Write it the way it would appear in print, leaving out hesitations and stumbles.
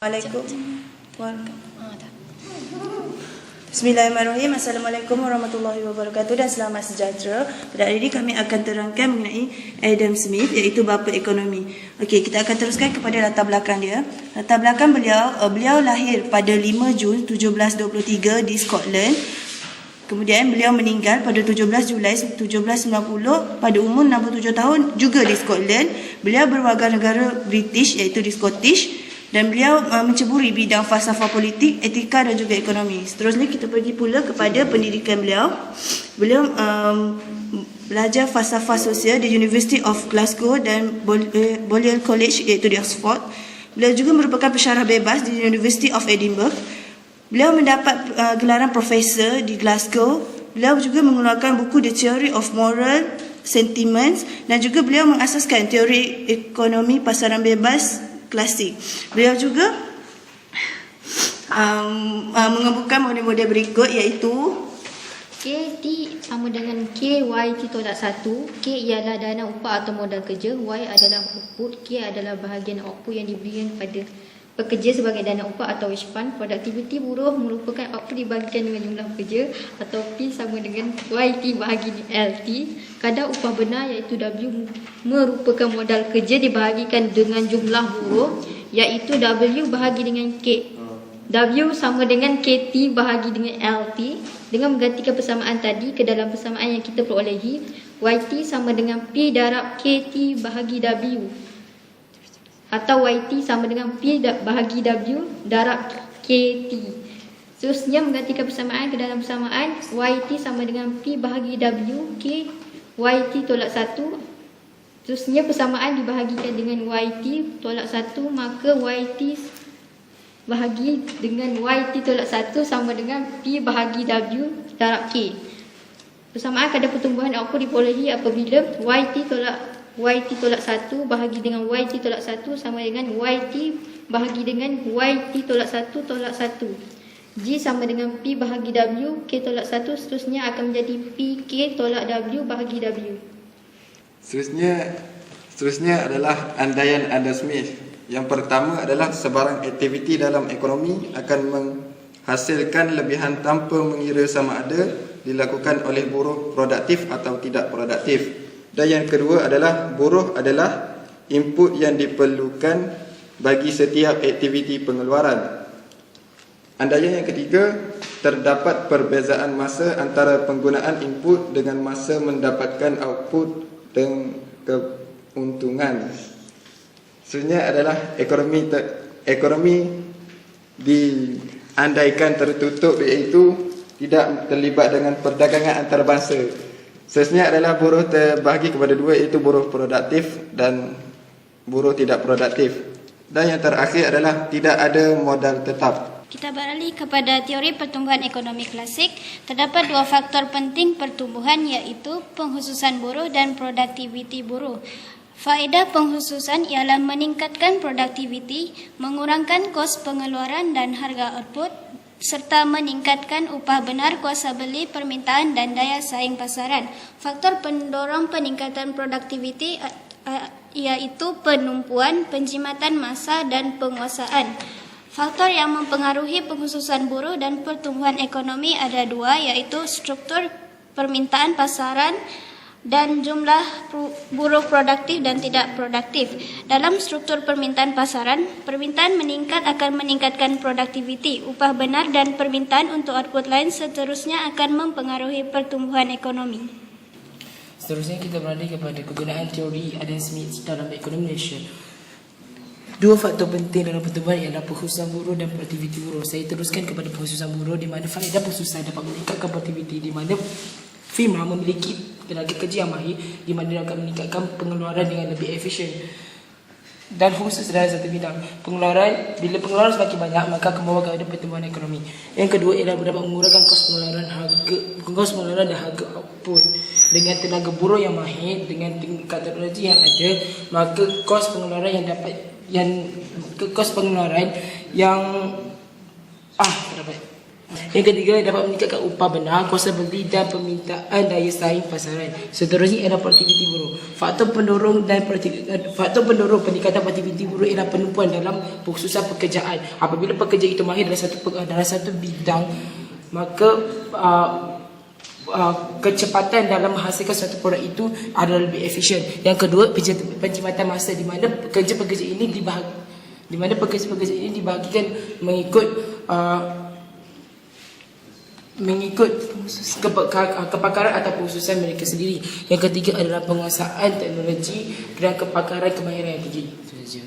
Bismillahirrahmanirrahim. Assalamualaikum warahmatullahi wabarakatuh dan selamat sejahtera. Pada hari ini kami akan terangkan mengenai Adam Smith, iaitu bapa ekonomi. Okey, kita akan teruskan kepada latar belakang dia. Latar belakang beliau lahir pada 5 Jun 1723 di Scotland. Kemudian beliau meninggal pada 17 Julai 1790 pada umur 67 tahun juga di Scotland. Beliau berwarga negara British, iaitu di Scottish, dan beliau menceburi bidang falsafah politik, etika dan juga ekonomi. Seterusnya kita pergi pula kepada pendidikan beliau. Beliau belajar falsafah sosial di University of Glasgow dan Balliol College, iaitu di Oxford. Beliau juga merupakan pensyarah bebas di University of Edinburgh. Beliau mendapat gelaran profesor di Glasgow. Beliau juga mengeluarkan buku The Theory of Moral Sentiments dan juga beliau mengasaskan teori ekonomi pasaran bebas klasik. Beliau juga mengembukan model-model berikut, iaitu KT sama dengan KYT tolak 1. K ialah dana upah atau modal kerja. Y adalah output. K adalah bahagian output yang diberikan kepada pekerja sebagai dana upah atau wage fund. Produktiviti buruh merupakan output dibagikan dengan jumlah pekerja, atau P sama dengan YT bahagi LT. Kadar upah benar, iaitu W, merupakan modal kerja dibahagikan dengan jumlah buruh, iaitu W bahagi dengan K. W sama dengan KT bahagi dengan LT. Dengan menggantikan persamaan tadi ke dalam persamaan yang kita perolehi, YT sama dengan P darab KT bahagi W, atau YT sama dengan P bahagi W darab KT. Seterusnya menggantikan persamaan ke dalam persamaan, YT sama dengan P bahagi W K YT tolak 1. Seterusnya persamaan dibahagikan dengan YT tolak 1, maka YT bahagi dengan YT tolak 1 sama dengan P bahagi W darab K. Persamaan kadar pertumbuhan output diperolehi apabila YT tolak 1 bahagi dengan YT tolak 1 sama dengan YT bahagi dengan YT tolak 1 tolak 1. G sama dengan P bahagi W K tolak 1. Seterusnya akan menjadi P K tolak W bahagi W. Seterusnya adalah andaian Adam Smith. Yang pertama adalah sebarang aktiviti dalam ekonomi akan menghasilkan lebihan tanpa mengira sama ada dilakukan oleh buruh produktif atau tidak produktif. Dan yang kedua adalah buruh adalah input yang diperlukan bagi setiap aktiviti pengeluaran. Andaian yang ketiga, terdapat perbezaan masa antara penggunaan input dengan masa mendapatkan output dan keuntungan. Sebenarnya adalah ekonomi diandaikan tertutup, iaitu tidak terlibat dengan perdagangan antarabangsa. Seterusnya adalah buruh terbahagi kepada dua, iaitu buruh produktif dan buruh tidak produktif. Dan yang terakhir adalah tidak ada modal tetap. Kita beralih kepada teori pertumbuhan ekonomi klasik. Terdapat dua faktor penting pertumbuhan, iaitu pengkhususan buruh dan produktiviti buruh. Faedah pengkhususan ialah meningkatkan produktiviti, mengurangkan kos pengeluaran dan harga output, serta meningkatkan upah benar, kuasa beli, permintaan dan daya saing pasaran. Faktor pendorong peningkatan produktiviti iaitu penumpuan, penjimatan massa dan penguasaan. Faktor yang mempengaruhi pengkhususan buruh dan pertumbuhan ekonomi ada dua, iaitu struktur permintaan pasaran dan jumlah buruh produktif dan tidak produktif. Dalam struktur permintaan pasaran, permintaan meningkat akan meningkatkan produktiviti, upah benar dan permintaan untuk output lain seterusnya akan mempengaruhi pertumbuhan ekonomi. Seterusnya kita beralih kepada kegunaan teori Adam Smith dalam ekonomi Malaysia. Dua faktor penting dalam pertumbuhan ialah pengkhususan buruh dan produktiviti buruh. Saya teruskan kepada pengkhususan buruh, di mana faedah pengkhususan dapat meningkatkan produktiviti, di mana firma memiliki tenaga kerja yang mahir, di mana dia akan meningkatkan pengeluaran dengan lebih efisien dan khusus dalam satu bidang. Bila pengeluaran semakin banyak, maka akan membawa kepada pertumbuhan ekonomi. Yang kedua ialah dapat mengurangkan kos pengeluaran dan harga output. Dengan tenaga buruh yang mahir, dengan tingkat teknologi yang ada, maka kos pengeluaran Yang ketiga, dapat meningkatkan upah benar, kuasa beli dan permintaan daya saing pasaran. Seterusnya ialah produktiviti buruh. Faktor pendorong peningkatan produktiviti buruh ialah penumpuan dalam pengkhususan pekerjaan. Apabila pekerja itu mahir dalam satu bidang, maka kecepatan dalam menghasilkan suatu produk itu adalah lebih efisien. Yang kedua, penjimatan masa, di mana pekerja-pekerja ini dibahagikan mengikut kepakaran atau khususan mereka sendiri. Yang ketiga adalah penguasaan teknologi dan kepakaran kemahiran yang tinggi.